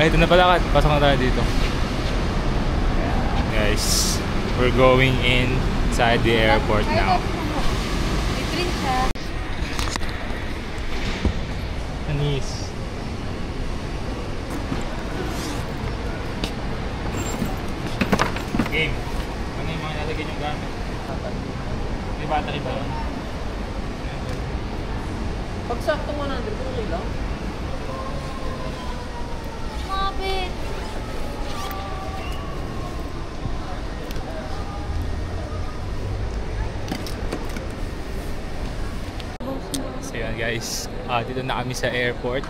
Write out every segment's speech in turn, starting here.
Ay, ito na pala. Pasok na tayo dito. Guys, we're going inside the airport now. Anis. Game. Ano yung mga nalagyan yung gamit? May battery ba yun? Pag sakto 100, okay lang. Mabit! So yun guys, dito na kami sa airport.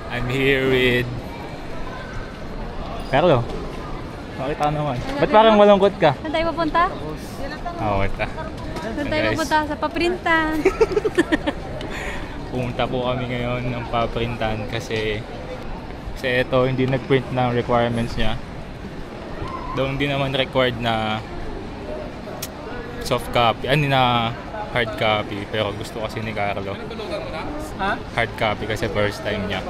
I'm here with Carlo. Bakit ka naman? Ba't parang malungkot ka? Saan tayo papunta? Oo, ito. Saan tayo papunta? Sa paprintan. Pumunta po kami ngayon ng paprintan kasi ito hindi nag-print ng requirements niya. Doon hindi naman required na soft copy, na hard copy, pero gusto kasi ni Carlo hard copy kasi first time niya.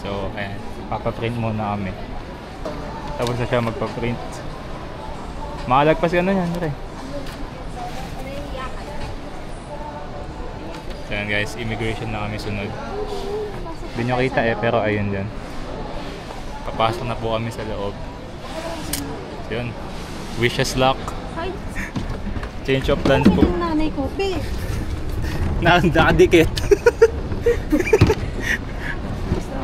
So ayan, papaprint muna kami. Tapos na siya magpa-print. Makalagpas ka na yan, pre. So yan guys, immigration na kami sunod. Hindi nyo kita pero ayun dyan. Papasok na po kami sa loob. So yun, wish us luck. Change of plans po. Yung nanay ko, be. Nakadikit.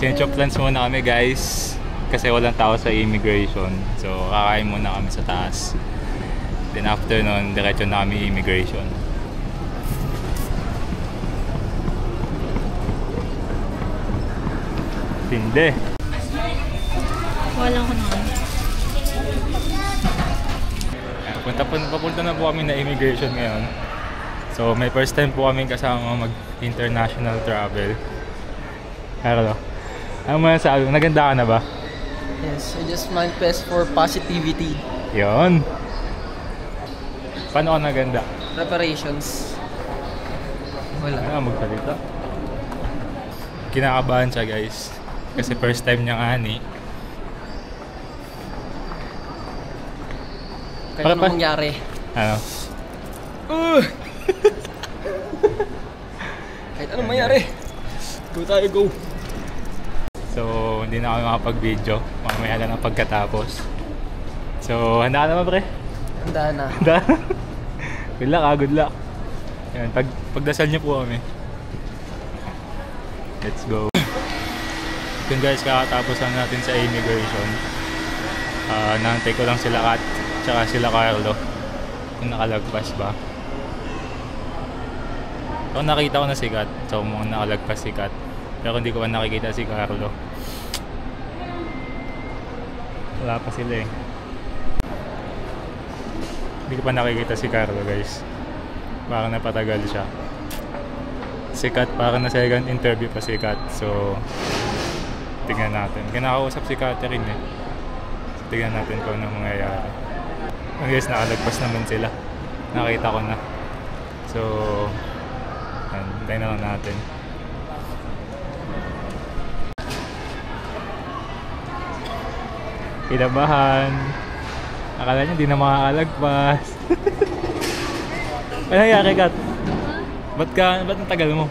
Change of plans muna kami guys. Kasi walang tao sa immigration. So kakain muna kami sa taas. Then after nun, diretso na kami immigration. Tindi. Walang ko naman. Papunta na po kami na immigration ngayon. So may first time po kami kasama mag-international travel. Carlo, ano mo nasabi? Naganda ka na ba? Yes, I just manifest for positivity. Yun. Paano ka naganda? Preparations. Wala. Ano magsalita? Kinakabahan siya guys. Kasi first time niyang ani. Kaya ano mangyari? Ano? Kahit anong mangyari. Go tayo, go! So, hindi na kami makapag-video. Mamaya lang ang pagkatapos. So, handa ka naman pre? Handa na. Handa? Good luck good luck. Yan, pagdasal niyo po kami. Let's go. Yun guys, kakatapos lang natin sa immigration. Naantay ko lang sila Kat, tsaka sila Carlo. Kung nakalagpas ba. So, nakita ko na si Kat. So, mukhang nakalagpas si Kat. Pero hindi ko pa nakikita si Carlo. Wala pa sila eh. Hindi ko pa nakikita si Carlo guys. Parang napatagal siya. Si Kat, parang na second interview pa si Kat. So tingnan natin. Kinakausap si Catherine eh. So, tingnan natin kung anong mangyayari. I guess nakalagpas naman sila. Nakita ko na. So hintayin na lang natin. Kinabahan. Akala niya di na makakalagpas. Ano nangyari, Kat? Ba't ang tagal mo?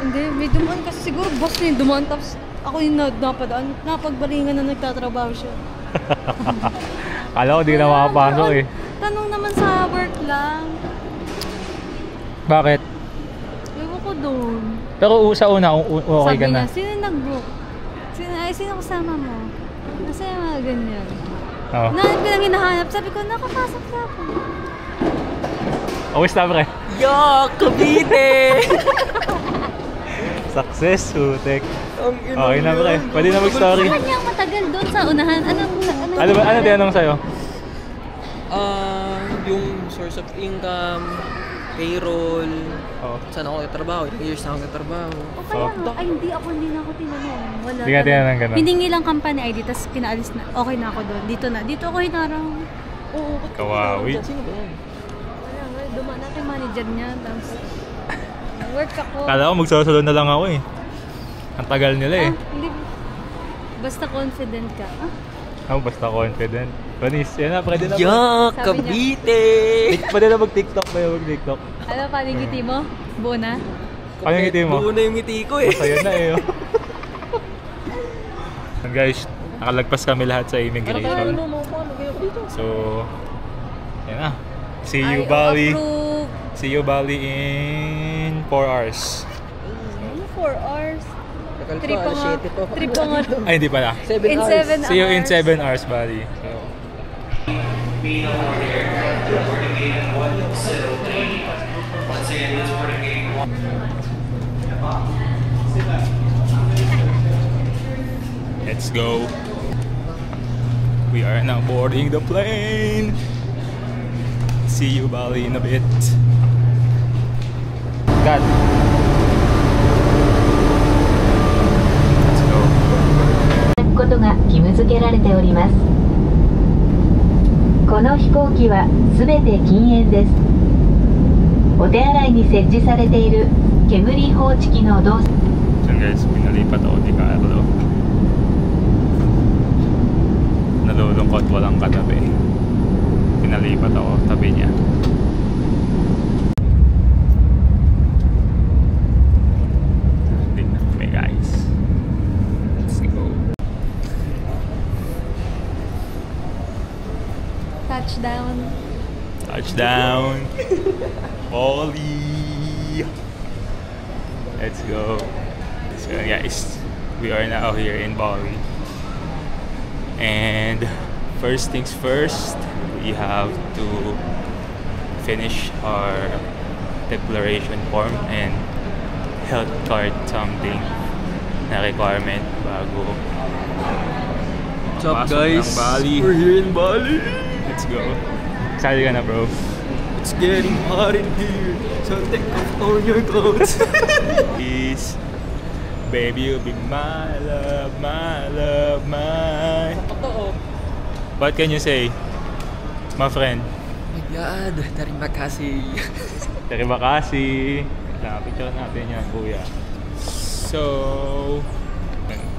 Hindi, may dumaan kasi siguro boss niya yung dumaan tapos ako yung napadaan. Napagbalingan na nagtatrabaho siya. Kala ko di na makapasok eh. Tanong naman sa work lang. Bakit? Ewan ko doon. Pero sa una, okay ka na. Sabi niya, sino nag-book? Sino kasama mo? Kasi mga ganyan. Oo. Nahanap ko lang hinahanap. Sabi ko, nakapasok na ako. Always na pre. Yo, Cavite! Success, Hutek. Okay na pre. Pwede na mag-story. Saan niya matagal doon sa unahan? Ano tinanong sa'yo? Yung source of income, payroll, Oo. saan ako nagtatrabaho, ilang years na ako nagtatrabaho. O kaya nga, ay hindi na ako tinanong. Wala. Hindi ka tinanong ganun. Hiningi lang company ID, tapos pinaalis na. Okay na ako doon. Dito ako hinarang. Oo, Kawawi. Sino ba yan? Wala nga, dumaan natin yung manager niya. Tapos, work ako. Kala ko magsasalon na lang ako eh. Ang tagal nila eh. Hindi. Basta confident ka. Ako basta confident. Panis, yan na, pwede na. Yak, Sabi Cavite! Pwede na mag-TikTok, pwede mag-TikTok. Ano pa, ngiti mo? Buo na? Ano yung ngiti mo? Buo na yung ngiti ko eh. Masaya na eh. Oh. Guys, nakalagpas kami lahat sa immigration. So, yan na. See you, Bali. Approve. See you, Bali in 4 hours. Ano, 4 hours? Tagal Trip pa, pa nga. 7 pa. Trip pa nga. Ay, hindi pala. 7 In hours. 7 hours. See you in 7 hours, Bali. So, let's go. We are now boarding the plane. See you, Bali, in a bit. God. Let's go. ことが義務付けられております。この飛行機はすべて禁煙です。お手洗いに設置されている煙放置機の動作。 So guys, pinalipat ako ni Carlo. Nalulungkot, walang katabi. Pinalipat ako, tabi niya. Tingnan kami guys. Let's go. Touchdown. Touchdown! Bali! Let's go. So guys, we are now here in Bali. And first things first, we have to finish our declaration form and health card something na requirement bago What's up pasok guys? ng Bali. We're here in Bali. Let's go. Excited ka na, bro? It's getting hot in here. So take off all your clothes. Please, baby, you'll be my love, my love, my. What can you say, my friend? Oh my God, terima kasih. Terima kasih. Picture natin yan, kuya. So,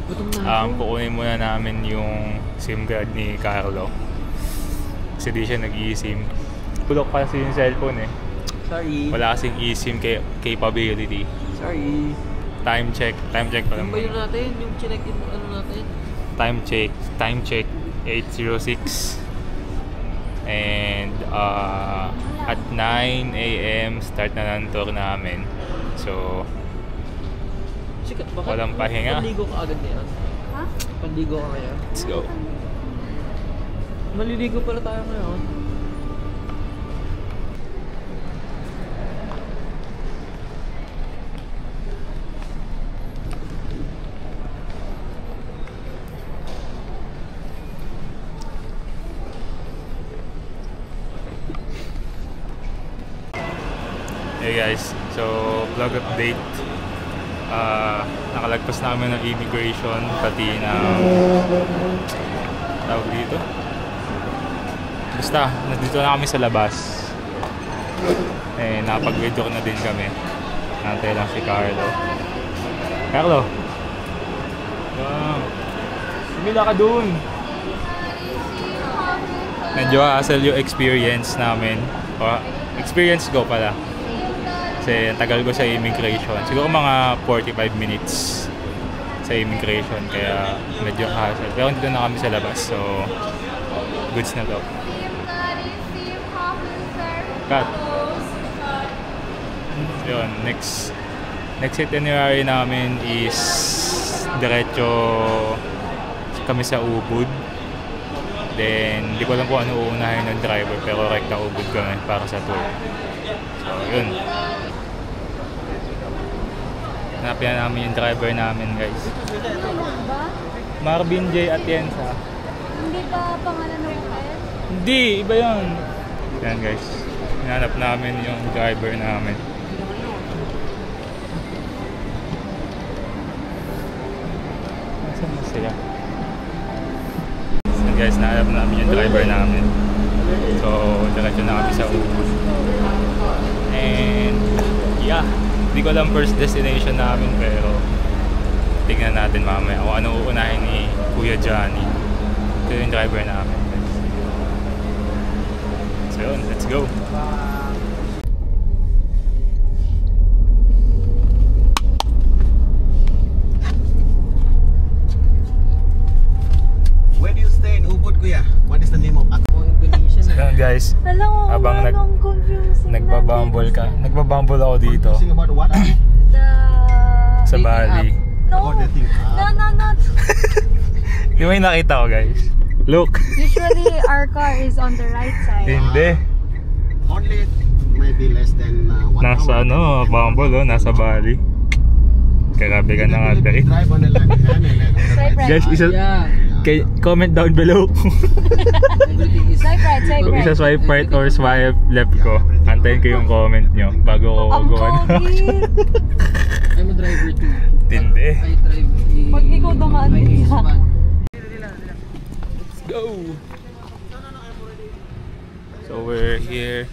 Gutom na ako. kukunin muna namin yung SIM card ni Carlo. Kasi di siya nag-eSIM. Bulok pa kasi yung cellphone eh. Sorry. Wala kasing eSIM capability. Sorry. Time check pa lang. Yung ba yun natin? Yung chinek yung ano natin? Time check 8:06. And at 9 AM start na ng tour namin. So, Sikat ba? Walang pahinga. Panligo ka agad na yan. Ha? Panligo ka ngayon. let's go. Maliligo pala tayo ngayon. Hey guys, so vlog update. Nakalagpas namin ng immigration pati na tawag dito. Basta, nandito na kami sa labas. Eh, napag-video na din kami. Nantay lang si Carlo. Carlo! Wow! Sumila ka dun! Medyo hassle yung experience namin. O, experience ko pala. Kasi tagal ko sa immigration. Siguro mga 45 minutes sa immigration. Kaya medyo hassle. Pero dito na kami sa labas. So, goods na to. Cut. Yun, next itinerary namin is diretso kami sa Ubud. Then, hindi ko alam kung ano uunahin ng driver pero rekta Ubud kami para sa tour. So, yun. Hanapin na namin yung driver namin, guys. Ba? Marvin J. Atienza. Hindi ba pangalan ng hotel? Hindi, iba yun. Yan, guys. Hinanap namin yung driver namin. Nasaan na sila? Yan, guys, nahanap namin yung driver namin. So, diretso na kami sa Ubud. And, yeah. Hindi ko alam first destination namin pero tingnan natin mamaya kung ano uunahin ni Kuya Johnny. Ito yung driver namin. So yun, let's go. Where do you stay in Ubud, Kuya? What is the name of Indonesian? So yun guys, Hello, habang nagbabumble ka. Nagbabumble ako dito Confusing about what? sa Bali. No, Oh, the thing. no. Di ba yung nakita ko guys? Look! Usually, our car is on the right side. Hindi. Only maybe less than 1 Nasa hour. Bumble nasa Bali. Kagabi ka na nga guys. Drive on the left hand and then on the Swipe right. right. Guys, comment down below kung Swipe right, swipe kung isa right. swipe right or swipe left ko. Antayin ko yung comment nyo bago ko Ang gawa na. pogi! I'm a driver too. Tindi. I drive a... Pag ikaw dumaan my din ka. X-Van. Go! So we're here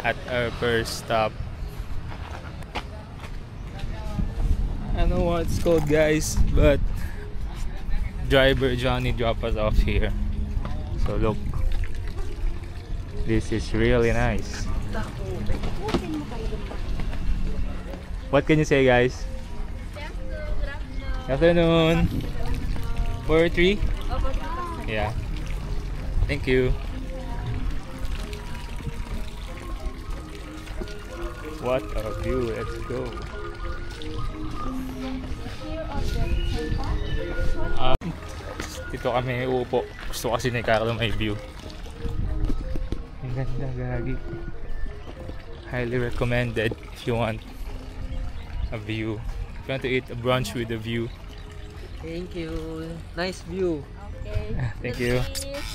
at our first stop. I don't know what it's called guys, but driver Johnny dropped us off here. So look, this is really nice. What can you say guys? Good afternoon. 4-3? Yeah. Thank you. What a view. Let's go. Dito kami uupo. Gusto kasi ni Carlo may view. Ang ganda gagi. Highly recommended if you want a view. If you want to eat a brunch with a view. Thank you. Nice view. Okay. Thank you.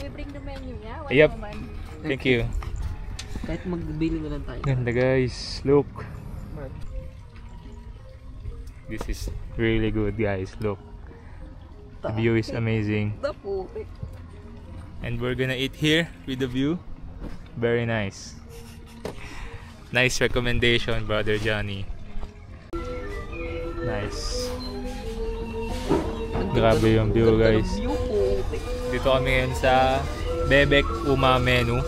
We bring the menu, yeah? One Yep. moment. Thank you. Kahit magbili na lang tayo. Ganda guys. Look. This is really good guys. Look. The view is amazing. The putik. And we're gonna eat here with the view. Very nice. Nice recommendation, Brother Johnny. Nice. Grabe yung view guys. View putik. Dito kami ngayon sa Bebek Uma Menu.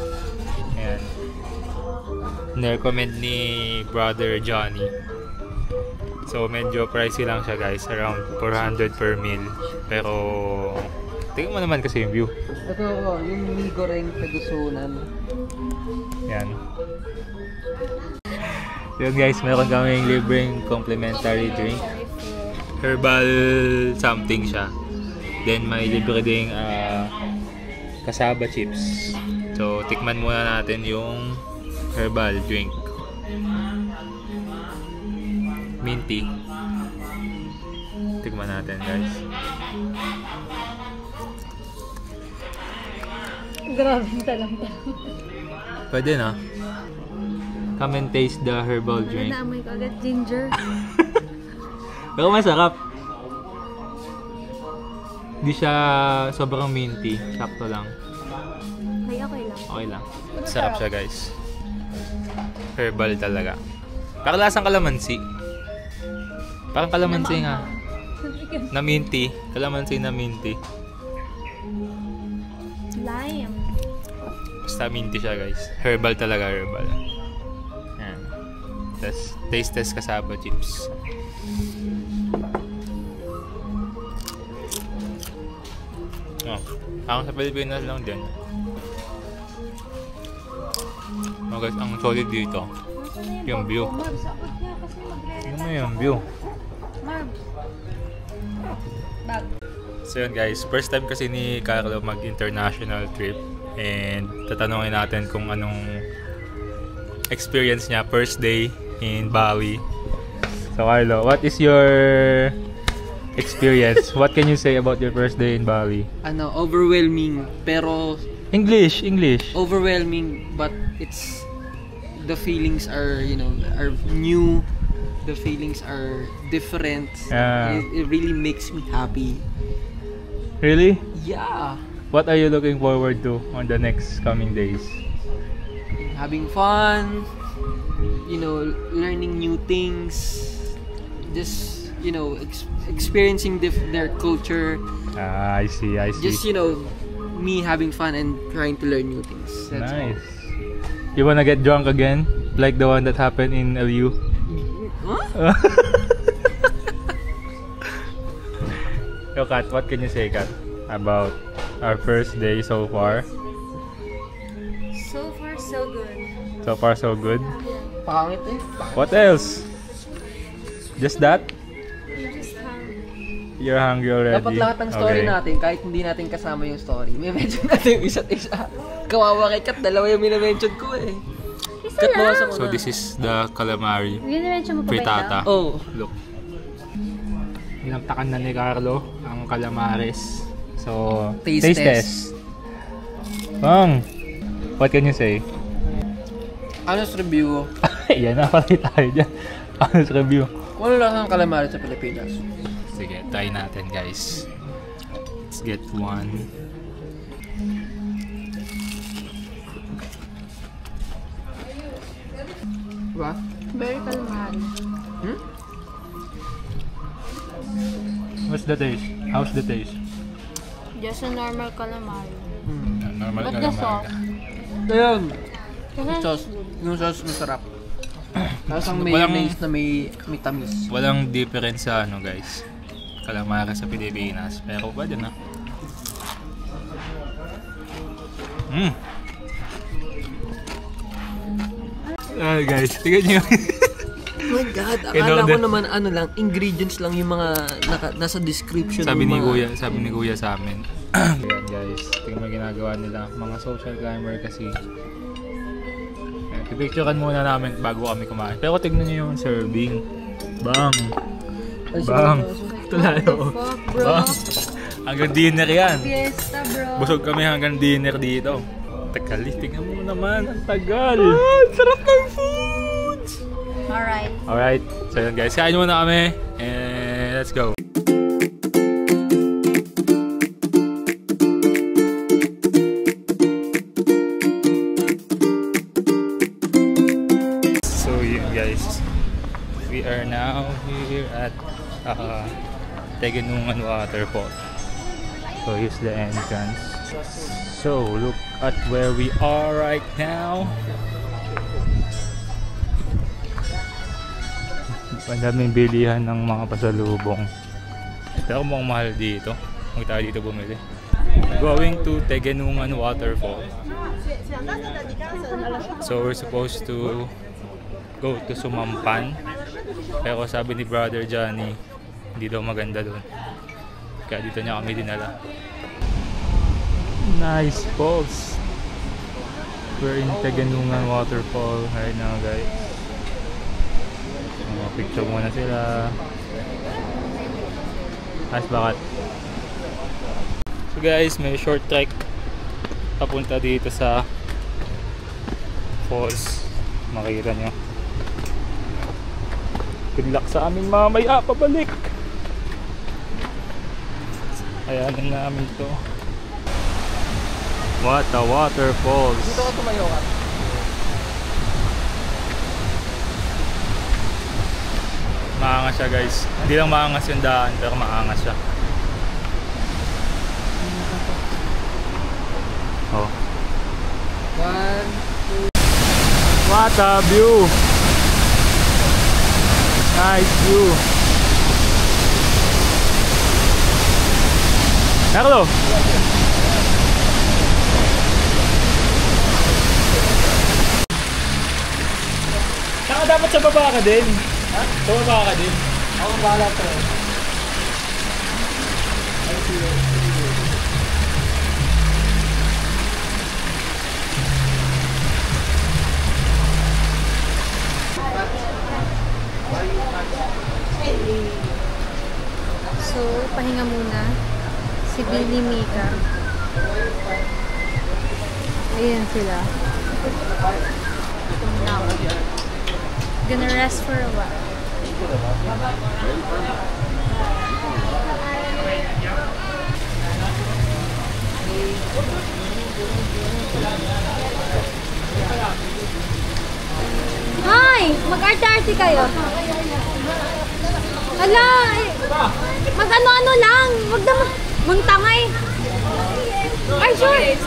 Ayan. Nirecommend ni Brother Johnny. So medyo pricey lang siya guys. Around 400 per meal. Pero tingnan mo naman kasi yung view. Ito, yung mini goreng tagusunan. Yan. Yun guys, meron kaming libreng complimentary drink. Herbal something siya. Then may libre ding kasaba chips. So tikman muna natin yung herbal drink. Minty. Tikman natin guys. Grabe talaga. Pwede na. Come and taste the herbal drink. Naamoy ko agad ginger. Pero masarap. Hindi siya sobrang minty. Sakto lang. Ay, okay lang. Okay lang. Sarap siya guys. Herbal talaga. Parang lasang kalamansi. Parang kalamansi nga. Na minty. Kalamansi na minty. Lime. Basta minty siya guys. Herbal talaga, herbal. Yan. Tapos taste test kasaba chips. Oh, ako sa Pilipinas lang din. Oh guys, ang solid dito. Yung view. Marbs, abot niya kasi magre-retire. Ano yung view? Marbs. Bag. So yun guys, first time kasi ni Carlo mag-international trip. And tatanungin natin kung anong experience niya first day in Bali. So Carlo, what is your experience? What can you say about your first day in Bali? Ano, overwhelming. Pero English. overwhelming, but it's the feelings are, you know, are new. The feelings are different. It really makes me happy. Really? Yeah. What are you looking forward to on the next coming days? Having fun, you know, learning new things, just you know, experiencing their culture. I see. Just, you know, me having fun and trying to learn new things. That's Nice. You wanna get drunk again? Like the one that happened in LU? Huh? Yo, Kat, what can you say, Kat, about our first day so far? So far, so good. So far, so good. Pangit eh. What else? Just that? Just You're hungry already? Dapat lahat ng story natin, kahit hindi natin kasama yung story, may mention natin yung isa't isa. Kawawa kay Kat, dalawa yung minamention ko eh. Isa lang. So this is the calamari Ginamention mo pa ba frittata. ito? Oh. Look. Hinamtakan na ni Carlo ang calamares. So, Taste test. Bang! What can you say? Honest review. Yan na pala tayo dyan. Honest review. Kung ano lang ang calamari sa Pilipinas? Sige, try natin guys. Let's get one. Diba? Very calamari. Hmm? What's the taste? How's the taste? Just a normal calamari. Normal But the sauce. Ayun. Kasi Yung sauce masarap. Tapos ang Walang- mayonnaise na may tamis. Walang difference sa ano guys. Calamari sa Pilipinas. Pero pwede na. Ay guys, tignan nyo. Oh my God, Kailangan akala ko din- naman ano lang, ingredients lang yung mga nasa description sabi ng mga... sabi ni Kuya sa amin. Ayan guys, tingnan mo ginagawa nila. Mga social climber kasi. Pipicturean muna namin bago kami kumain. Pero tignan nyo yung serving. Bang! Bang! Ito na yun. fuck, bro. Bang! Hanggang dinner yan. Fiesta, bro. Busog kami hanggang dinner dito. Tagal, tingnan mo naman. Ang tagal. Sarap ng food! Alright. Alright, so yun guys, kain muna kami and let's go. So yun guys, we are now here at Tegenungan Waterfall. So here's the entrance. So look at where we are right now. Ang daming bilihan ng mga pasalubong. Pero mukhang mahal dito. Huwag tayo dito bumili. Going to Tegenungan Waterfall. So we're supposed to go to Sumampan. Pero sabi ni Brother Johnny, hindi daw maganda doon. Kaya dito niya kami dinala. Nice falls. We're in Tegenungan Waterfall right now guys. Picture muna sila. Nice bakat. So guys, may short trek papunta dito sa falls. Makita nyo. Good luck sa amin mamaya pabalik. Ayan na namin to. What a waterfalls. Dito ka tumayo ka. Maangas siya guys. Hindi lang maangas yung daan, pero maangas siya. Oh. 1, 2. What a view! Nice view! Carlo! Saka dapat sa baba ka din. Ha? Sa baba ka din. Ako bahala to. So, pahinga muna. Si Billy Mika. Ayan sila. Now, gonna rest for a while. Hi! Mag-arte-arte kayo. Hala! Mag-ano-ano lang! Wag na mangtangay! Ay, sure!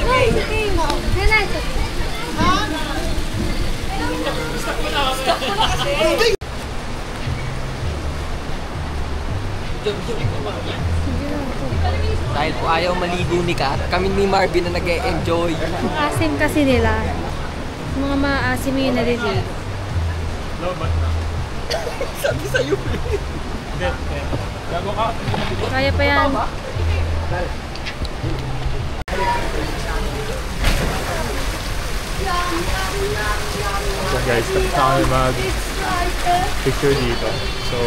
Okay. Dahil po ayaw maligo ni Kat, kami ni Marvin na nag-e-enjoy. Ang asim kasi nila. Mga maasim yung naliligo. Sabi sa'yo. Kaya pa yan. So guys, tapos na kami mag-picture dito. So,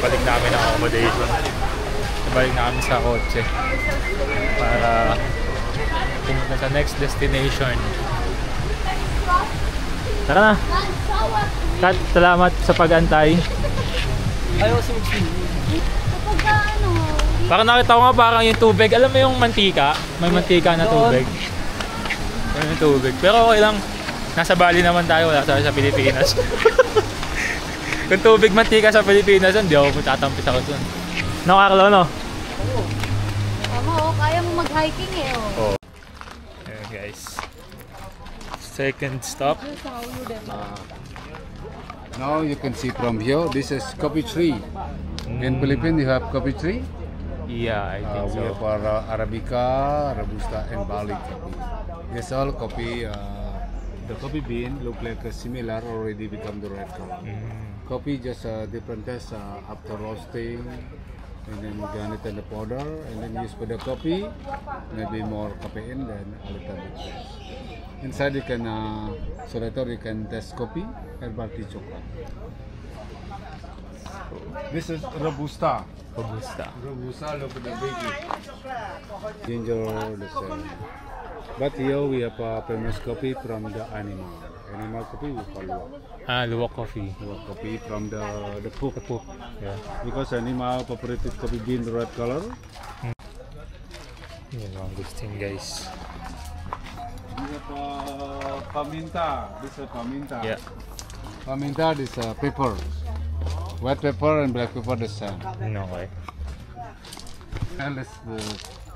balik namin ang accommodation. Balik na kami sa kotse para pumunta sa next destination. Tara na! Kat, salamat sa pag-antay. Ayaw kasi mag-swimming. Kapag ano... Parang nakita ko nga parang yung tubig. Alam mo yung mantika? May mantika na tubig. May tubig. Pero okay lang. Nasa Bali naman tayo. Wala tayo sa Pilipinas. Kung tubig mantika sa Pilipinas, hindi ako tatampis ako dun. No, Carlo, no? Oo. Tama, kaya mo mag-hiking eh. Oh. Ayan guys. Second stop. Now you can see from here, this is coffee tree. In Philippines, you have coffee tree. Yeah, I think We have Arabica, Robusta, and Bali coffee. Yes, all coffee. The coffee bean look like similar, already become the red color. Coffee just different taste after roasting, and then grind it in the powder, and then use for the coffee. Maybe more caffeine than a little bit less. Inside you can, so later you can test coffee and tea chocolate. This is Robusta. Robusta. Robusta, look at the baby. Ginger, the same. But here we have a famous coffee from the animal. Animal coffee we call luwak. Luwak coffee. Luwak coffee from the poop. Yeah. Because animal operated coffee bean red color. Yun ang gustin guys. We have paminta. This is paminta. Yeah. Paminta is pepper. White pepper and black pepper the same. No way.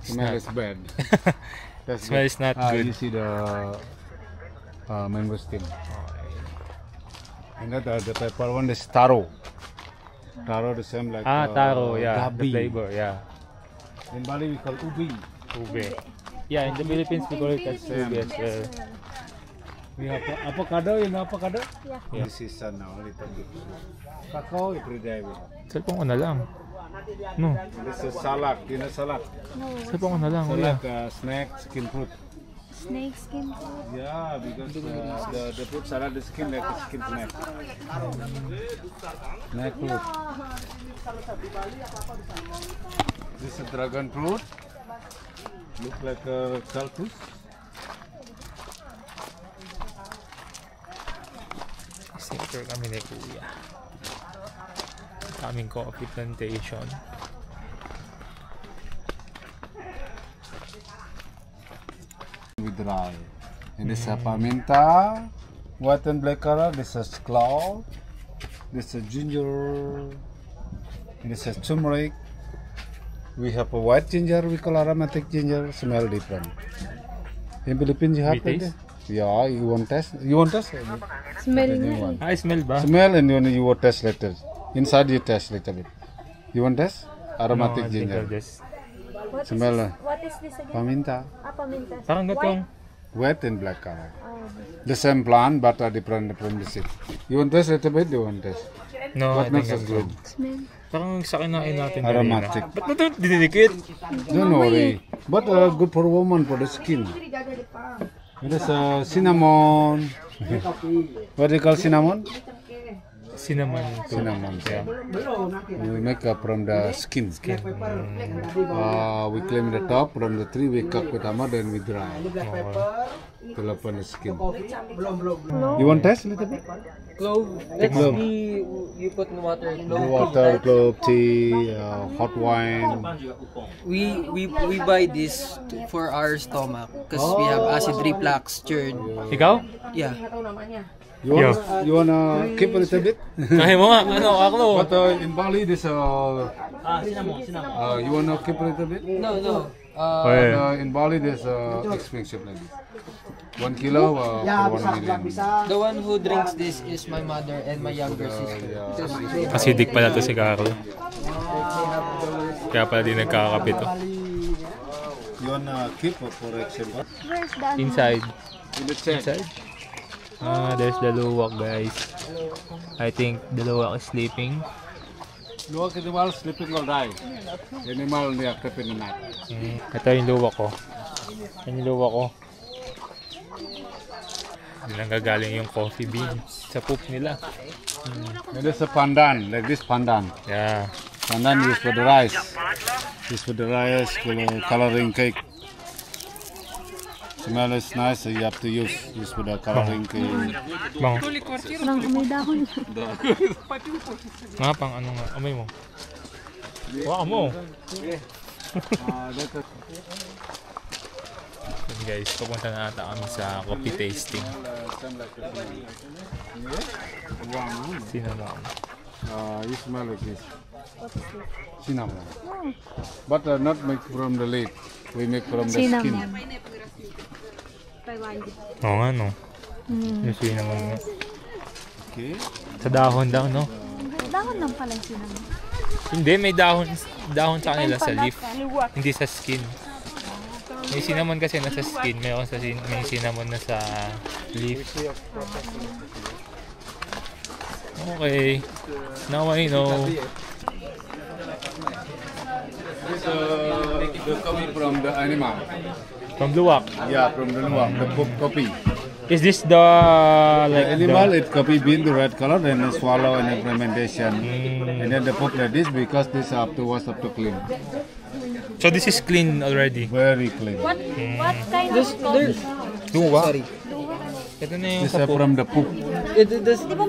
Smell is bad. That's Smell is not good. You see the mangosteen. And the pepper one is taro. Taro the same like taro, yeah. gabi. The flavor, yeah. In Bali we call ubi. Ube. Yeah, in the Philippines we call it as ube as well. We have avocado, you know avocado? Yeah. This is now a little bit. Cacao every day we have. Cellphone ko na lang. No. This is salad, you know salad. Cellphone ko na lang. Salad, Yeah. snack, skin fruit. Snake skin food. Yeah, because the fruit salad is skin like a skin snack. Snack fruit. This is dragon fruit. Look like a cactus. Sinter kami ni Kuya. Kaming coffee plantation. We dry. And this is paminta, white and black color. This is clove. This is ginger. And this is turmeric. We have a white ginger. We call aromatic ginger. Smell different. In Philippines, you have We like taste? that? Yeah, you want test? You want test? Smell The new niya one. Ay, smell ba? Smell and then you will test later. Inside you test little bit. You want test? No, Aromatic I think ginger. I'll just... Smell. What is this again? Paminta. Paminta. Parang gatong... White and black color. The same plant but different seed. You want test little bit? You want test? No, What I think makes I'm us good. Smell. Parang sa kinain natin Aromatic. Ba't mo ito didikit? Don't worry. But good for woman for the skin. It is cinnamon. What do you call cinnamon? Cinnamon to. Cinnamon. Yeah. We make from the skin. We clean the top from the tree. We cut with hammer, then we dry. To open the skin. You want test little bit? Clove. Let's Clove. see, you put in water. Water, clove, tea, hot wine. We buy this for our stomach because we have acid reflux. Ikaw? Yeah. You wanna keep a little bit? Kaya mo nga, ano, ako. But in Bali, this you wanna keep a little bit? No. In Bali, there's expensive like this. 1 kilo for 1 million. The one who drinks this is my mother and my younger sister. Acidic pala to si Carlo. Kaya pala di nagkakapit to. You wanna keep for example? Where's the ano? Inside. In the check. Inside. There's the luwak, guys. I think the luwak is sleeping. Luwak animal sleeping all night. Animal they active in the night. Ito yung luwak ko. Yan yung luwak ko. Doon nanggagaling yung coffee beans sa poop nila. And there's a pandan, like this pandan. Yeah. Pandan used for the rice. Used for the rice, coloring cake. Smell is nice, so you have to use for the coloring cake. Bango. Parang may dahon. Nga pang ano nga, amay mo. Wow mo. Yun guys, pupunta na ata kami sa coffee tasting. Cinnamon. You smell like this. Cinnamon. But not make from the leaf. We make from the skin. Oo nga no. Yung cinnamon nga. Okay. Sa dahon daw no? Dahon lang pala yung cinnamon. Hindi, may dahon sa kanila sa leaf. Hindi sa skin. May cinnamon kasi nasa skin, may cinnamon na sa leaf. Okay. Now I know. This the coffee from the animal. From luwak. Yeah, from the luwak, the coffee. Is this the like Animal, it coffee bean, the red color, then the swallow and the fermentation. And then the pop like this because this have to wash up to clean. So this is clean already. Very clean. What kind of coffee? Sorry. Ito na yung This is from the poop.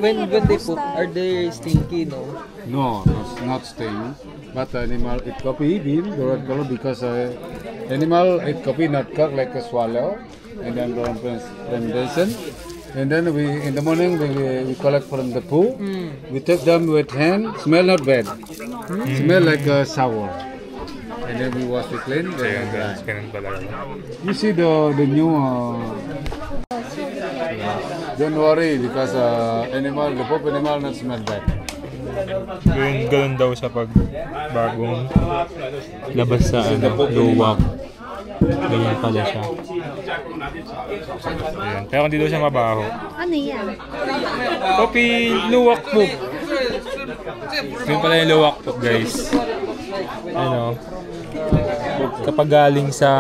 When they poop, are they stinky? No. No, not stain. But animal eat coffee bean, the red color because animal eat coffee not cooked like a swallow, and then the fermentation. And then we in the morning we collect from the poo. We take them with hand. Smell not bad. Smell like a sour. And then we wash it clean. Then dry. You see the new. Don't worry because animal, the pop animal not smell bad. Ganun daw sa pag bagong labas sa luwak. Ganyan pala siya. Ayan. Pero hindi daw siya mabaho. Ano yan? Coffee luwak poop. Ganyan pala yung luwak poop guys. Ano? Kapag galing sa...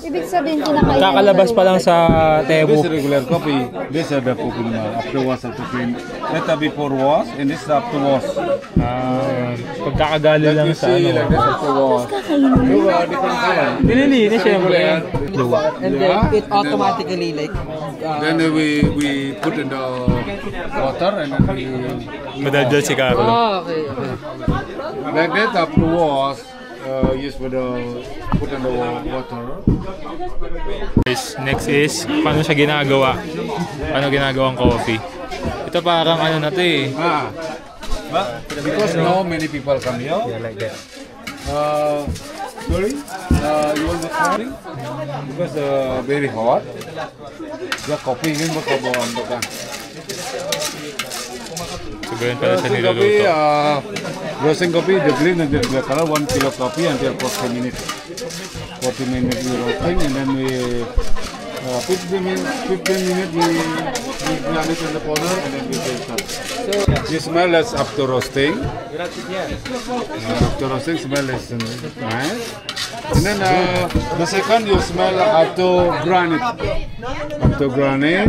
Ibig sabihin kinakain. Kakalabas pa lang sa tebo. This is regular coffee. This is the poop animal. After wash, after clean. That before wash and this is after wash. Pag kakagali lang sa ano. Like this after wash. Different color. Nililinis siyempre. And then it automatically like. Then we put in the water and then we Madaldal si Carlo. Okay. like that after wash. Use for the put in the water. Next is paano siya ginagawa? Paano ginagawang coffee? Ito parang ano na to eh. Because now many people come here. Yeah, like that. Sorry, you want the coffee? Because very hot. The coffee again bakabawan baka. So ganyan pala siya niluluto. Roasting coffee, the green and the color, 1 kilo coffee until 40 minutes. 40 minutes we roasting and then we 15 minutes we grind it in the powder and then we taste it. So you smell as after roasting. After roasting smell is nice. And then the second you smell after grind it. After grind it.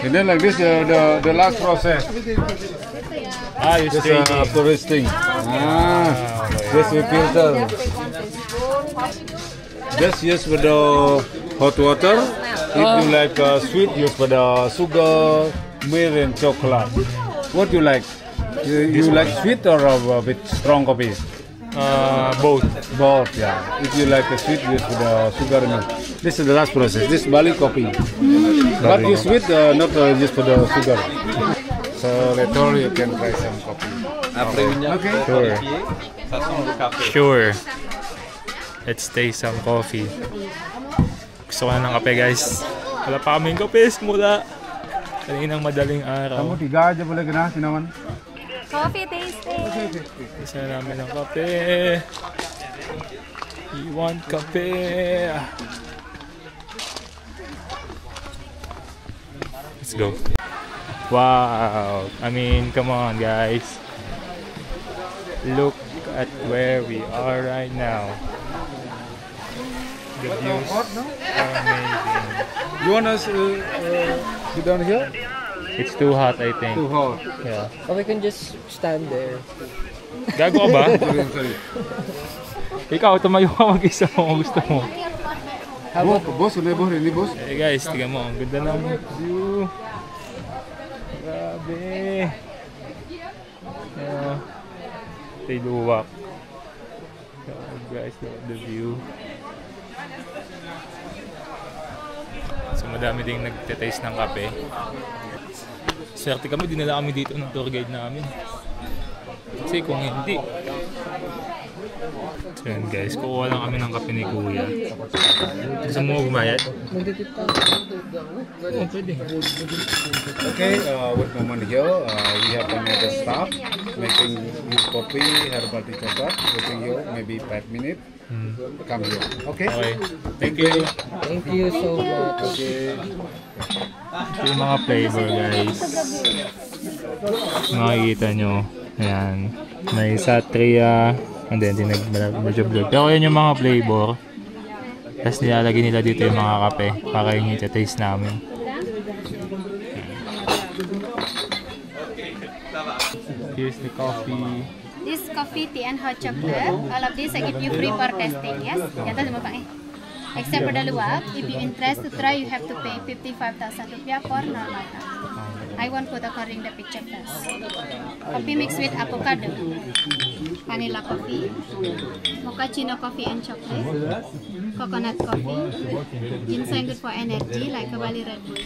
And then like this the last process. You Just straight after roasting. Just we filter. Just use for the hot water. If you like sweet, use for the sugar, milk and chocolate. What you like? You like sweet or a bit strong coffee? Both. Both, yeah. If you like the sweet, use with the sugar milk. This is the last process. This is Bali coffee. But you sweet, not just for the sugar. So later you can try some coffee. Okay. Sure. Sure. Let's taste some coffee. Gusto ko na ng kape, guys. Wala pa kaming kape simula kaninang madaling araw. Kamu 3 aja boleh kena sinaman. Coffee tasting. Isa na namin ng kape. You want kape? Let's go. Wow. I mean, come on, guys. Look at where we are right now. The views are amazing. You want us sit down here? It's too hot, I think. Too hot. Yeah. Or we can just stand there. Gago ka ba? Sorry. Ikaw, tumayo ka mag-isa kung gusto mo. Boss, ini boss. Hey guys, tingnan mo. Ang ganda ng view. Grabe. Yeah. Tay luwak. Guys, look at the view. So madami ding nagte-taste ng kape. Swerte kami, dinala kami dito ng tour guide namin. Kasi kung hindi. So yun guys, kukuha lang kami ng kape ni Kuya. Gusto mo gumayat? Oo, pwede. Okay, with moment here, we have another staff making his coffee, herbal tea chocolate. Waiting here, maybe 5 minutes. Come here. Okay? Okay. Thank you. Thank you so much. Okay. Ito yung mga flavor guys. Makikita nyo. Ayan. May Satria. And then, medyo blurred. Pero yan yung mga flavor. Tapos nilalagay nila dito yung mga kape. Para yung ita-taste namin. Here's the coffee. This coffee, tea and hot chocolate. All of this I give you free for testing, yes? Yan tayo lumabang eh. Except for the luwak, if you interest to try, you have to pay 55,000 rupiah for normal time. I won't put according the picture first. Coffee mixed with avocado, vanilla coffee, mochaccino coffee and chocolate, coconut coffee, ginseng good for energy like a Bali Red Bull,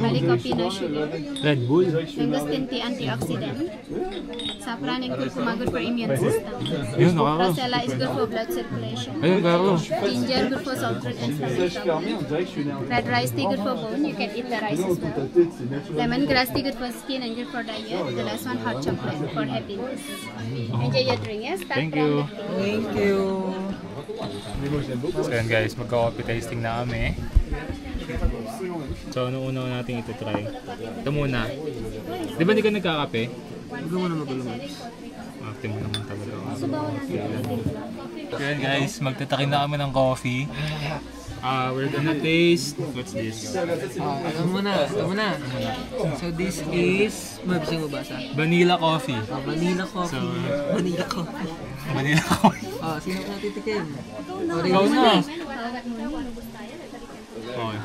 Bali coffee no sugar, Red Bull. mangosteen tea antioxidant, saffron and curcuma good for immune system, Ayun, nakaka. rosella is good for blood circulation, Ayun, karo. ginger good for salt root and stomach problem, red rice tea good for bone, you can eat the rice as well, lemongrass tea good for skin and good for diet, the last one hot chocolate for happiness. Enjoy your drink, yes? Thank you. Thank you. So yan guys, magka-coffee tasting na kami. So ano una natin ito try? Ito muna. Di ba hindi ka nagkakape? Huwag mo na magulungan. Active mo naman talaga. So yan guys, magtatakin na kami ng coffee. We're gonna taste, what's this? Ano muna? So this is, mabisa mo basa? Vanilla coffee. Vanilla coffee. So, Vanilla coffee. Vanilla coffee. Sino ko natitikim? Ikaw na. Okay.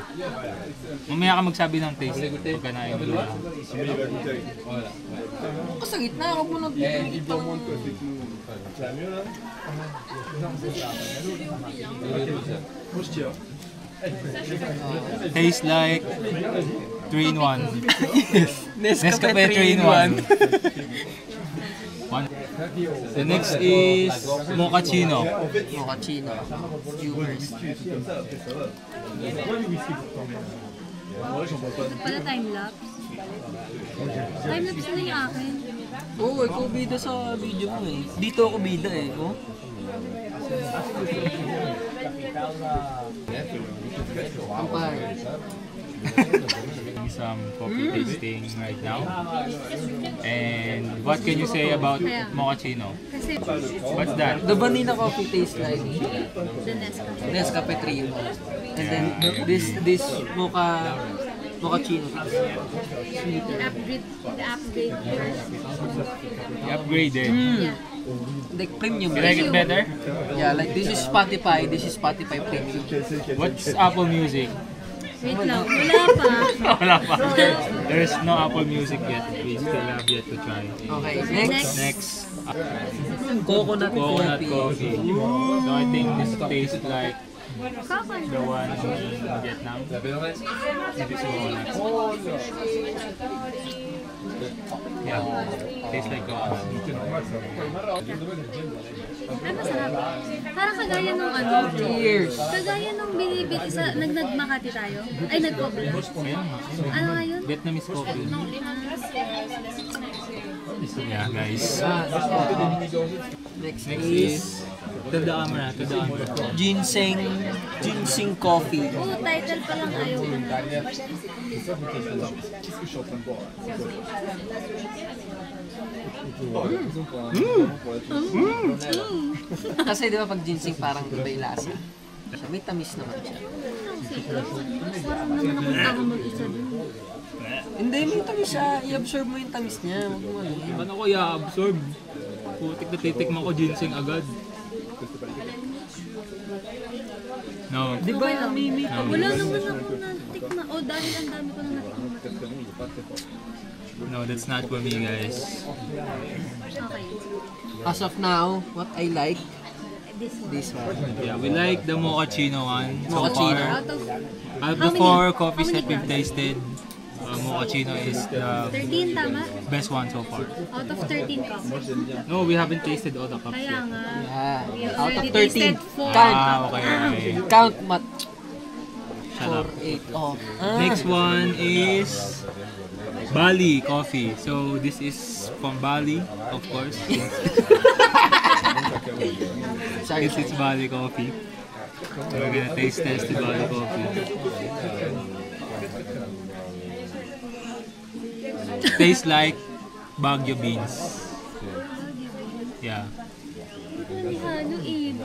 Mamaya ka magsabi ng taste. Pagka nain mo na. Ako sa gitna, ako po Tastes like 3-in-1. Yes. Nescafe 3-in-1. The next is mochaccino. Mochaccino. Viewers. Pala time-lapse. Time-lapse na yung akin. Oo, ikaw bida sa video mo eh. Dito ako bida eh. Oh. Ampay. Some coffee tasting right now. And what can you say about mochaccino? Kasi What's that? The vanilla coffee tastes like the Nescafe. Nescafe 3-in-1. And then this mochaccino is sweeter. The upgrade version. You upgraded. Yeah. Like premium. You like it better? Yeah, like this is Spotify. This is Spotify premium. What's Apple Music? Wait lang, wala pa. Wala pa. There's no Apple Music yet. We still have yet to try. Okay, next. Coconut coffee. So I think this tastes like the one in Vietnam. This is coconut. Yeah, tastes like coconut. Ay, masarap. Parang kagaya nung ano. Cheers. Kagaya nung binibili sa nag-Makati tayo. Ay, nag-Cobra. Ano nga yun? Vietnamese coffee. Yeah, guys. Next Next is is to the camera. ginseng coffee. Oo, title pa lang ayaw ko na. Kasi di ba pag ginseng parang iba yung lasa. May tamis naman siya. Parang naman akong tama mag-isa dun. Hindi, may tamis siya. I-absorb mo yung tamis niya. Huwag mo ano. Paano ko i-absorb? Putik na titikman ko ginseng agad. No. Di ba may Wala naman ako natikma. O, dahil ang dami ko na natikma. No, that's not for me, guys. Okay. As of now, what I like, this one. Yeah, we like the mochaccino one so Mochaccino. far. Out of How the many? 4 coffees How that many we've tasted, mochaccino is the 13, tama? best one so far. Out of 13 cups. No, we haven't tasted all the cups Kaya yet. nga. Yeah. We Out of already 13. tasted 4. Count. Okay. Count mat. Shut up. 4, 8. Oh. Next one is Bali coffee. So this is from Bali, of course. Sorry. This is Bali coffee. So we're gonna taste test the Bali coffee. Tastes like Baguio beans. Yeah. Haluin.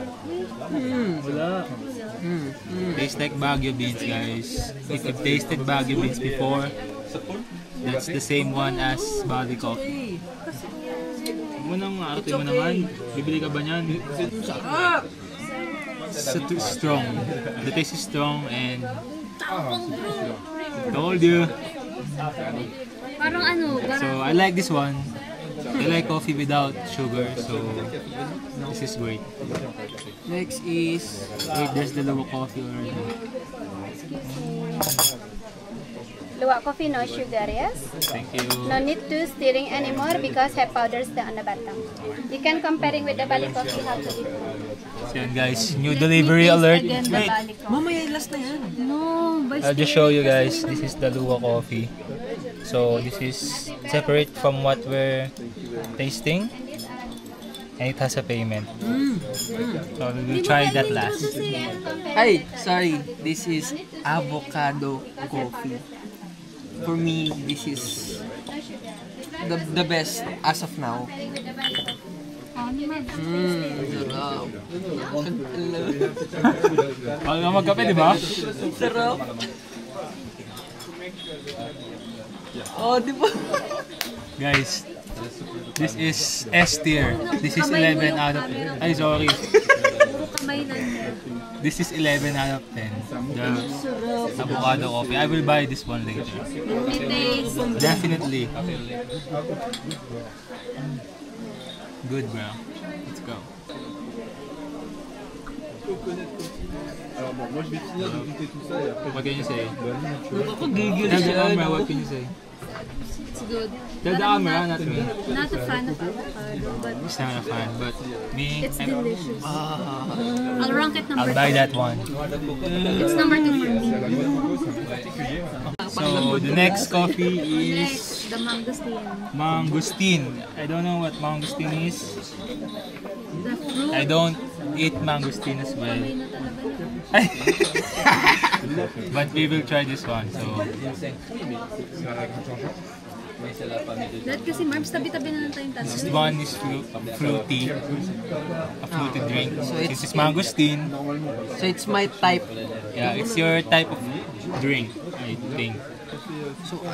Wala. Tastes like Baguio beans, guys. If you've tasted Baguio beans before, that's the same one as Bali coffee. Huwag mo nang arte mo naman. Bibili ka ba niyan? It's strong. The taste is strong and told you. Parang ano, So I like this one. I like coffee without sugar, so this is great. Next is Wait, there's the Luwak coffee already. Luwak coffee, no sugar, yes? Thank you. No need to stirring anymore because have powders on the bottom. You can comparing with the Bali coffee how to eat. So yan guys, new delivery alert. Wait, mamaya last na yan. No, by I'll just show you guys. This is the Luwak coffee. So this is separate from what we're tasting. And it has a payment. So we'll try that last. Ay, sorry. This is avocado coffee. For me, this is the best as of now. Sarap. Wala na magkape, di ba? Sarap. Oh, di ba? Guys, this is S tier. This is 11 out of... Ay, sorry. Puro kamay lang. This is 11 out of 10. The avocado coffee. I will buy this one later. May taste. Definitely. Good, bro. Let's go. What can you say? Nakakagigil Tell the siya. camera, what can you say? It's good. Tell the camera, not me. Not a fan of avocado, but He's not a fan, but me, it's delicious. I'll rank it number I'll buy 2. that one. It's number 2 for me. So, the next coffee is Next, the mangosteen. mangosteen. I don't know what mangosteen is. The fruit. I don't eat mangosteen as well. Kamay na talaga. But we will try this one. So, Dahil kasi Marbs, tabi-tabi na lang tayong this tatlo. one is fruity. A fruity drink. So This is mangosteen. So it's my type. Yeah, it's your type of drink, I think. So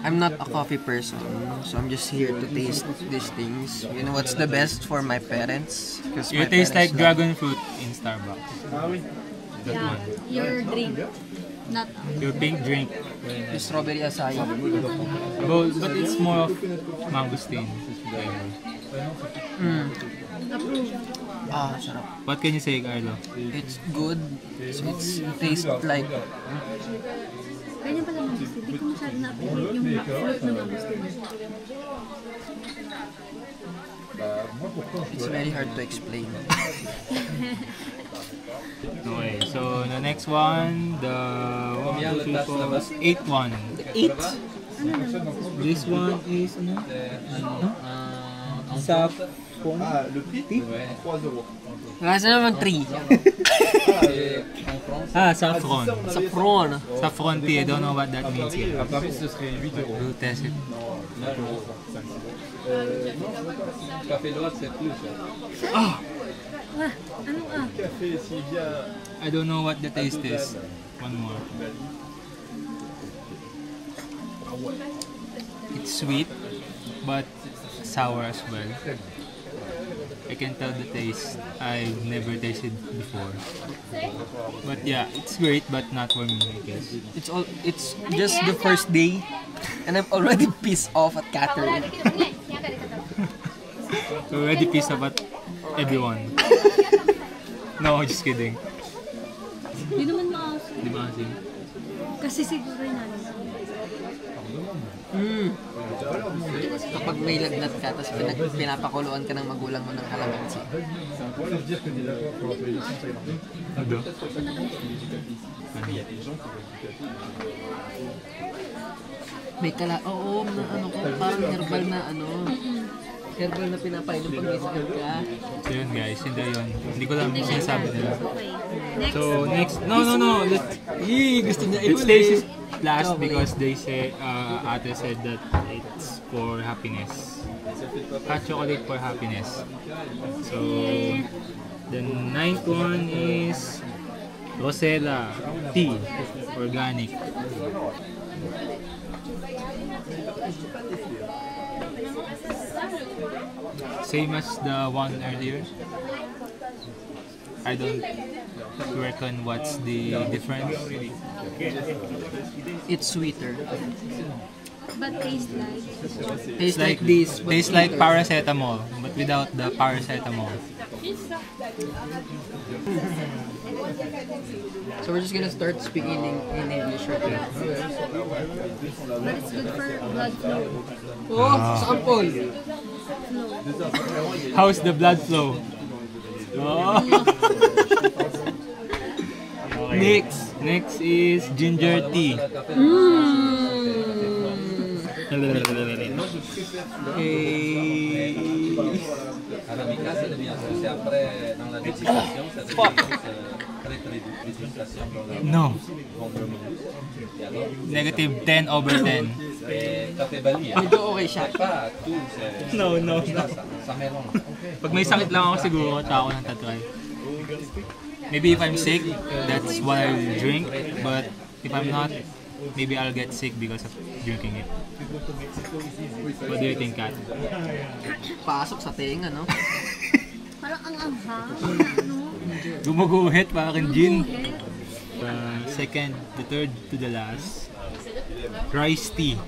I'm not a coffee person. So I'm just here to taste these things. You know what's the best for my parents? Because You taste like dragon fruit in Starbucks. Yeah, your drink. Not Your pink drink. The strawberry acai. But it's more of mangosteen flavor. Ah, sarap. What can you say, Carlo? It's good. It tastes like Ganyan pala mangustin. Hindi ko masyado na-appreciate yung fruit na mangustin. it's very hard to explain. Okay, so the next one, the 1, 2, 3, 4, 8 one. 8? This one is saffron tea. Kasi naman 3. Saffron. Saffron. Saffron tea. I don't know what that means yet. We'll test it. I don't know what the taste is. One more. It's sweet, but sour as well. I can tell the taste. I've never tasted before. But yeah, it's great, but not for me, I guess. It's just the first day, and I'm already pissed off at Catherine. Already pissed about everyone. No, just kidding. Hindi naman maasim. Di ba kasi? Kasi siguro yun namin. Kapag may lagnat ka, tapos pinapakuluan ka ng magulang mo ng kalamansi. Ano? May oo, na ano ko, parang herbal na herbal na pinapainom pag may sakit ka. So yun guys, hindi yun. Hindi ko lang sinasabi nila. Okay. Next. So next, no. Gusto niya Let's taste it last because they say, ate said that it's for happiness. Hot chocolate for happiness. So the 9th one is Rosella tea, organic. Same as the one earlier. I don't reckon what's the difference. It's sweeter. But taste like? Tastes like this. but Tastes like sweeter. paracetamol, but without the paracetamol. So we're just gonna start speaking in English right now. But it's good for blood flow. Oh, sample! How's the blood flow? Oh. Okay. Next is ginger tea. No. Negative 10 over 10. Medyo okay siya. No. Pag may sakit lang ako siguro, ako nang tatry. Maybe if I'm sick, that's what I'll drink. But if I'm not, maybe I'll get sick because of drinking it. What do you think, Kat? Pasok sa tenga, no? Parang ang anghang. Gumuguhit para kang gin. Second, the third to the last, rice tea.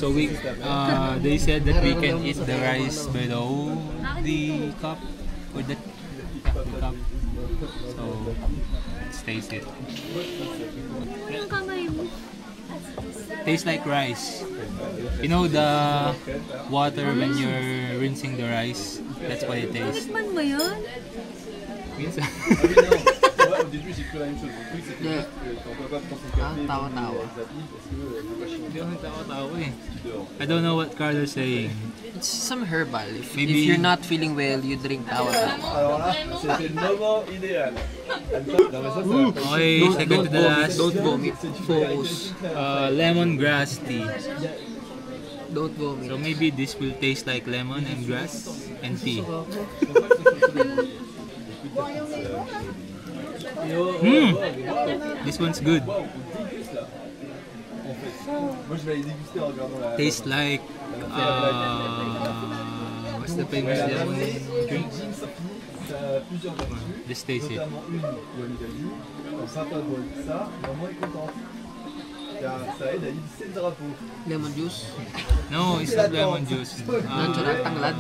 So they said that we can eat the rice below the cup or the cup. So let's taste it. Yung kamay mo. Tastes like rice. You know the water when you're rinsing the rice? That's what it tastes. Tikman mo yun? Minsan. Yeah. Tawa-tawa. Hindi ako nagtawa-tawa eh. I don't know what Carlo's saying. It's some herbal. If Maybe- you're not feeling well, you drink tawa-tawa. Okay, second to the last. Don't vomit. Focus. Lemongrass tea. Don't vomit. So maybe this will taste like lemon and grass and tea. This one's good. Tastes like what's the famous lemon drink? Ça a plusieurs vertus, Just taste it. notamment une où Annie l'a dit. Quand papa boit ça, maman est contente. Car ça aide à hisser le drapeau. Lemon juice. No, it's not lemon juice. Natural tanglad.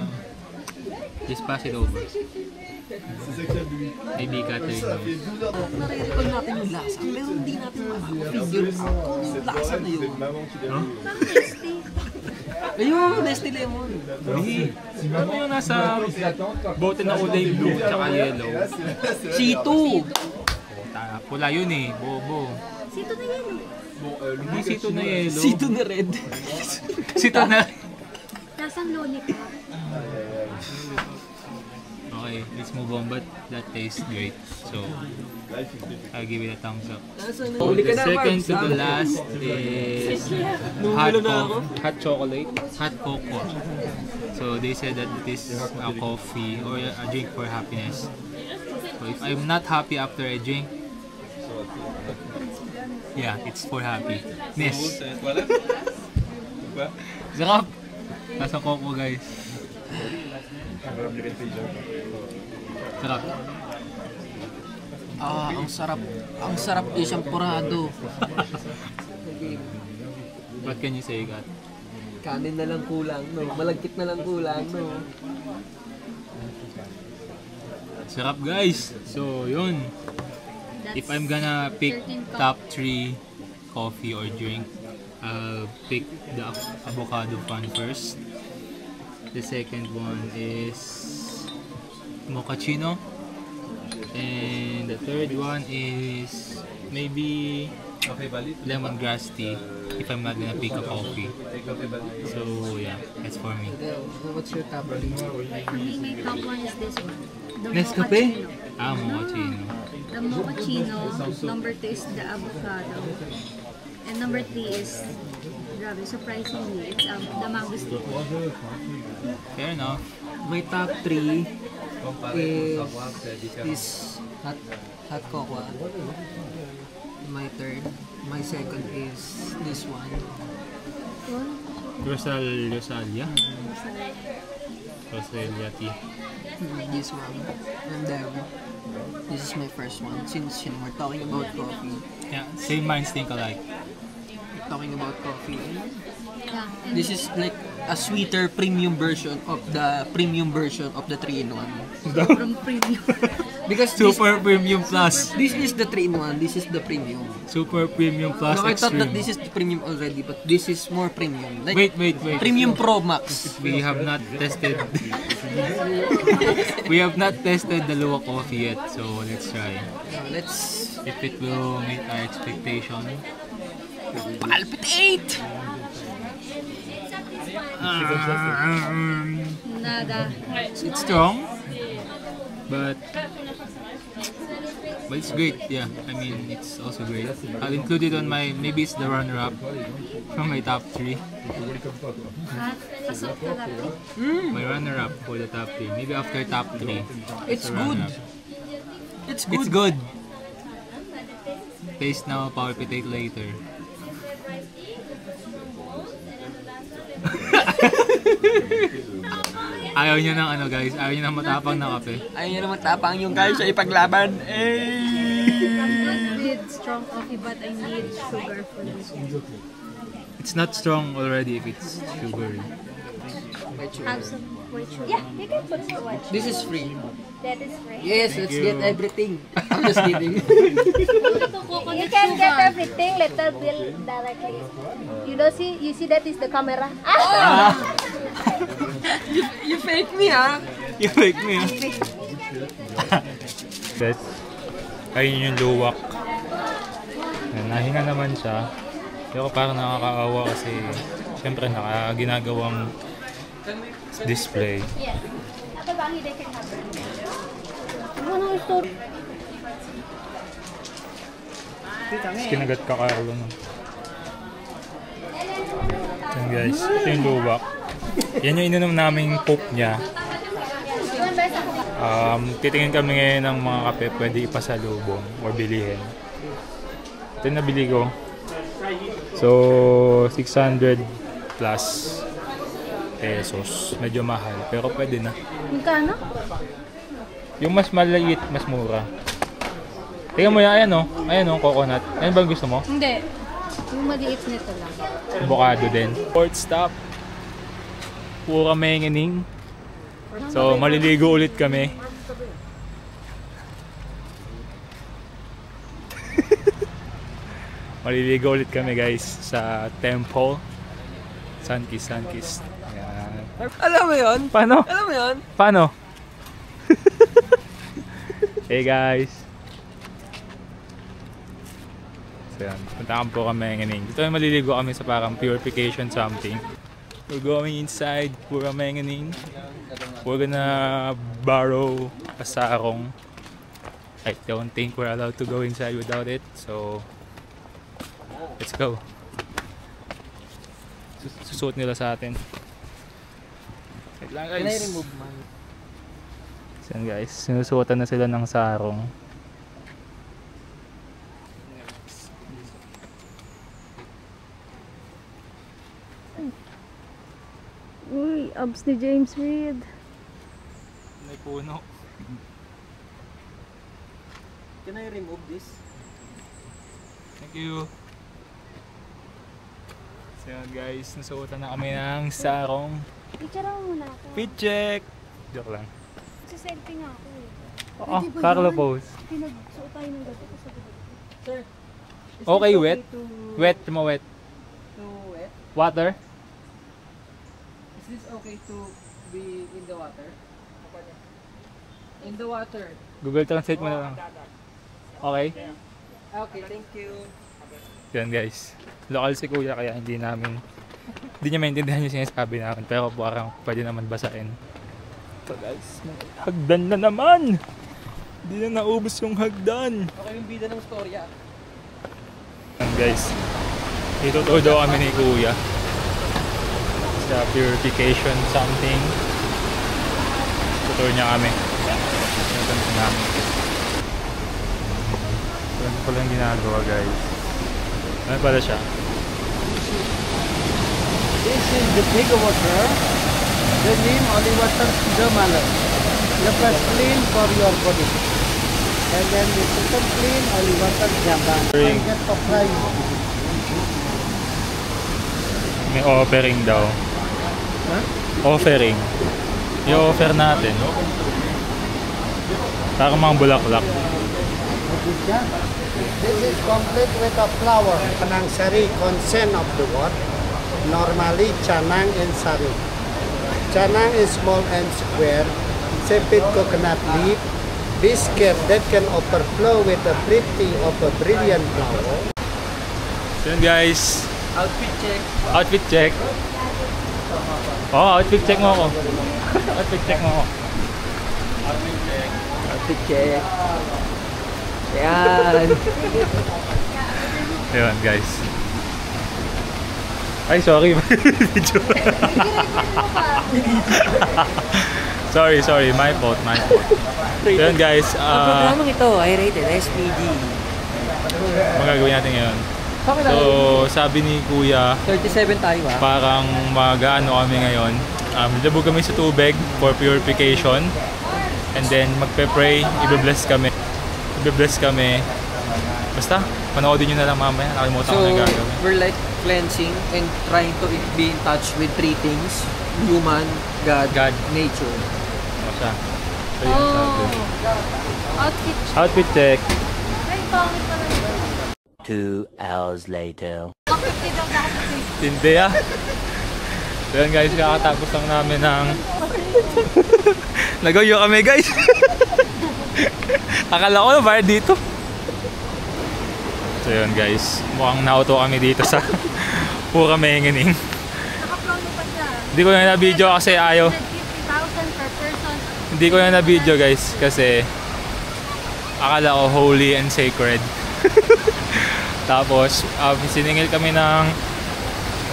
Just pass it over. C'est ça que j'aime de lui. Maybe Catherine Ça fait knows. 12 heures. Nare-recall natin yung lasa, pero hindi natin makaka-figure out kung yung lasa na yun. C'est maman qui l'a vu. Ayun, Nestle Lemon. Ano yung nasa bote na kulay blue tsaka yellow? Sito. Pula yun eh, bobo. Sito na yan. Hindi sito na yellow. Sito na red. Sito na. Nasang lollipop. Okay, let's move on, but that tastes great. So, I'll give it a thumbs up. Huli ka The na, second Marbs, to the ha? last is hot chocolate, hot cocoa. So they said that it is a coffee or a drink for happiness. So if I'm not happy after I drink, yeah, it's for happiness. Sarap! Nasa cocoa, guys. Sarap. Ah, ang sarap. Ang sarap din siyang porado. What can you say, Kat? Kanin na lang kulang, no? Malagkit na lang kulang, no? Sarap, guys! So, yun. If I'm gonna pick top 3 coffee or drink, I'll pick the avocado one first. The second one is mochaccino. And the third one is maybe lemongrass tea if I'm not gonna pick a coffee. So yeah, that's for me. What's your top 3? For me, my top one is this one. The Nescafe? mochaccino. Ah, mochaccino. The mochaccino. Number 2 is the avocado. And number 3 is, grabe, surprisingly, it's the mango stick. Fair enough. My top 3 is hot cocoa. My third. My second is this one. Rosalia tea. This one. And then, this is my first one. Since you know, we're talking about coffee. Yeah, same minds think alike. We're talking about coffee. Yeah, and This is like a sweeter premium version of the 3-in-1. from premium. Because Super premium plus. this is the 3-in-1, this is the premium. Super premium plus No, I thought that extreme. this is the premium already, but this is more premium. Like Wait. Premium Pro Max. We have not tested. We have not tested the Lua coffee yet, so let's try. Let's If it will meet our expectation. palpitate! Nada. It's strong, but it's great. Yeah, I mean it's also great. I'll include it on my, maybe it's the runner-up from my top 3. At pasok ka lang. My runner-up for the top 3. Maybe after top 3. It's the good. runner-up. It's good. It's good. Taste now, palpitate later. Ayaw niya ng ano, guys, ayaw niya ng matapang na kape. Ayaw niya naman tapang yung guys sa ipaglaban. I'm good with strong coffee, but I need sugar for this one. It's not strong already if it's sugary. Have some white sugar. Yeah, you can put some white sugar. This is free. That is free. Yes, let's get everything. I'm just kidding. You can get everything, letter bill directly. You see that is the camera. You fake me, ha? You fake me, That's, ayun yung luwak. Nahinga naman siya. Pero parang nakakaawa kasi syempre ginagawang display. Yes. Apa bang they can have? Kinagat ka, Carlo. No? Yan guys, ito yung luwak. Yan yung ininom naming poop niya. Titingin kami ngayon ng mga kape pwede ipasalubong or bilihin. Ito yung nabili ko. So, 600 plus pesos. Medyo mahal, pero pwede na. Magkano? Yung mas maliit, mas mura. Tingnan mo yan, ayan o. Ayan o, coconut. Ayan ba gusto mo? Hindi. Yung maliit nito lang. Avocado din. Fourth stop. Pura mengening. So, maliligo ulit kami. Maliligo ulit kami guys sa temple. Sunkiss, Sunkiss. Ayan. Alam mo yun? Paano? Alam mo yun? Paano? Hey guys. So yan, puntahan po kami ngayon. Dito ay maliligo kami sa parang purification something. We're going inside Pura Mengening. We're gonna borrow a sarong. I don't think we're allowed to go inside without it. So, let's go. Susuot nila sa atin. Wait lang guys. Can I remove man? So yan guys, sinusuotan na sila ng sarong. Uy, abs ni James Reid. May puno. Can I remove this? Thank you. So yan guys, nasuotan na kami ng sarong. Picture mo muna ako. Fit check! Joke lang. Sa-selfie nga ako eh. Oh, Carlo pose. Pinagsuot tayo ng gabi ko sa gabi. Sir, Okay, wet? Wet, mo wet. to wet? Water? Is this okay to be in the water? In the water. Google Translate mo na lang. Okay? Okay, thank you. Yan guys. Local si Kuya kaya hindi niya maintindihan yung sinasabi namin. Pero parang pwede naman basahin. So guys, may hagdan na naman! Hindi na naubos yung hagdan. Okay yung bida ng storya. Yan guys. Itutuwa daw kami ni Kuya. Sa purification something. Tutuwa niya kami. Ito na namin. Ito pala yung ginagawa guys. Ano pala siya? This is the big water. The name holy water Gamala. The first clean for your body. And then the second clean holy water Jamban. Drink. I get to fry. May offering daw. Offering. I-offer natin. Parang mga bulaklak. This is complete with a flower. Chanang sari consent of the word. Normally chanang and sari. Chanang is small and square. Shaped coconut leaf. Biscuit that can overflow with the pretty of a brilliant flower. So yun guys. Outfit check. Outfit check. Oh, outfit check mo ako. Outfit check mo ako. Outfit check. Yan. Ayun guys. Ay, sorry. Video. sorry. My fault. So yun guys. Ang programang ito ay rated SPD. Magagawin natin ngayon. So, sabi ni Kuya, 37 tayo ah. parang mag-ano kami ngayon. Labog kami sa tubig for purification. And then, magpe-pray, i-bless kami. Basta, panoodin nyo na lang mamaya. Nakalimutan ko na yung gagawin. We're like cleansing and trying to be in touch with three things. Human, God, nature. Ano siya? So, yun, sabi. Outfit. Outfit check. Ay, pangit pa rin. 2 hours later. Hindi ah. So yun guys, kakatapos lang namin ng nagayo kami guys. Akala ko na bayad dito. So yun guys, mukhang nauto kami dito sa Pura Mengening. Naka-promo pa siya. Hindi ko na na-video kasi ayaw. 150,000 per person. Hindi ko na na-video guys kasi akala ko holy and sacred. Tapos siningil kami ng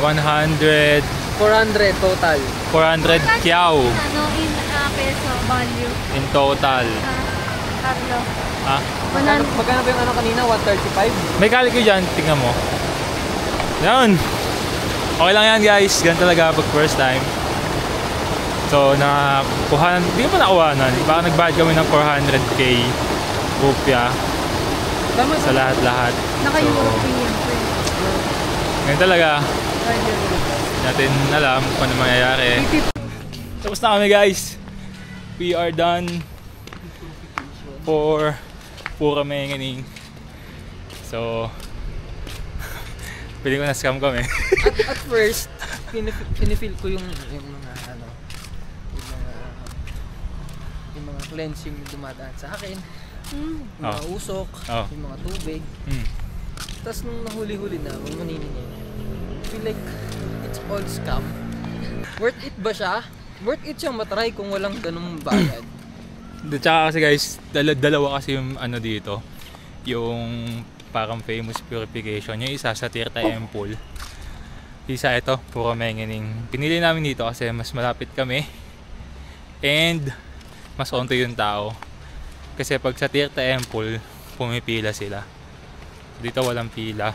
400 total. 400 kyaw Ano, in peso value. in total. Carlo. Ah, Magkano ba yung ano kanina? 135? may kalik ko dyan, tingnan mo. Yan. Okay lang yan guys, ganun talaga pag first time. So, hindi pa nakuhanan. Baka nagbayad kami ng 400k rupya sa lahat-lahat. Naka-European pa. Ngayon talaga, natin alam kung ano mangyayari. Tapos na kami guys. We are done for Pura Mengening. So, pwede ko na-scam kami. at first, pinifeel ko yung mga cleansing dumadaan sa akin. Yung mga usok, yung mga tubig. Tapos nung nahuli-huli na, maniningin. I feel like it's all scam. Worth it ba siya? Worth it siyang matry kung walang ganung bayad. Tsaka kasi guys, dalawa kasi yung ano dito. Yung parang famous purification. Yung isa sa Tirtha Empole. Isa ito, Pura Mengening. Pinili namin dito kasi mas malapit kami. And mas onto yung tao. Kasi pag sa Tirtha Empole, pumipila sila. Dito walang pila.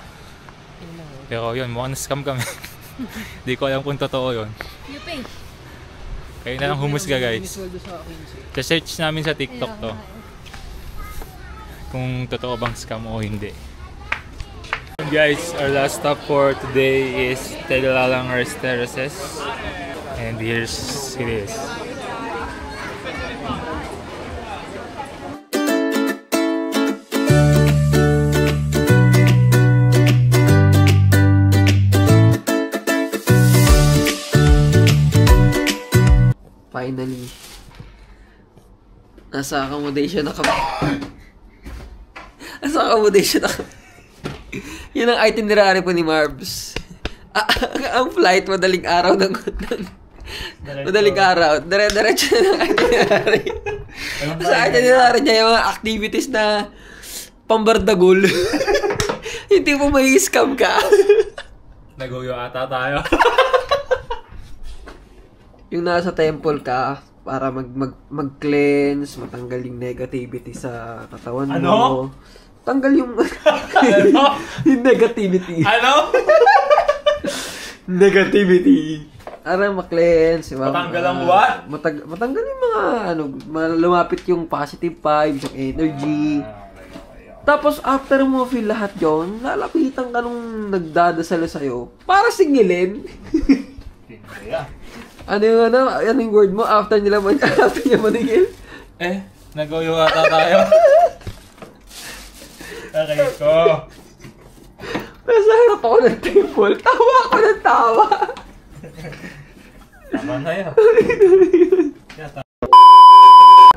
Pero yun, mukhang na-scam kami. Di ko alam kung totoo yun. You pay. Kayo na lang humusga guys. Search namin sa TikTok to. Kung totoo bang scam o hindi. Guys, our last stop for today is Teglalang Terraces. And here's it is. Finally, nasa accommodation na kami. Yun ang itinerary po ni Marbs. Ang flight, madaling araw Dire-diretso na ng itinerary. Sa itinerary niya yung mga activities na pambardagol. Hindi mo may scam ka. Naguyo ata tayo. Yung nasa temple ka para mag-cleanse, matanggal yung negativity sa katawan mo. Ano? Tanggal yung yung negativity. Ano? Negativity. Para ma-cleanse, diba? Matanggal ang what? Matanggal yung mga lumapit yung positive vibes, yung energy. Tapos after mo feel lahat yun, lalapitan ka nung nagdadasal sa'yo para singilin. Ano yung word mo after niya maningil? Naguyo ata tayo. Okay ko. Nasa harap ako ng temple. Tawa ako ng tawa. Tama na yan.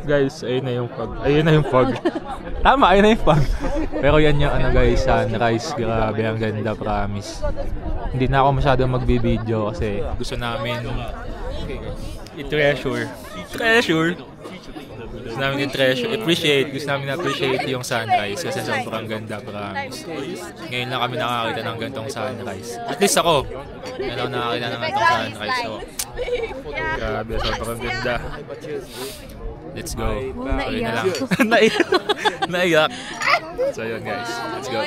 Guys, ayun na yung fog. Tama, ayun na yung fog. Pero yan yung guys, sunrise. Grabe, ang ganda, promise. Hindi na ako masyadong magbibideo kasi gusto namin i-treasure. Gusto namin gusto namin appreciate yung sunrise kasi sobrang ganda, promise. Ngayon lang kami nakakita ng gantong sunrise. At least ako, ngayon lang nakakita ng gantong sunrise. So, grabe, sobrang ganda. Let's go. Naiyak. So yun guys, let's go.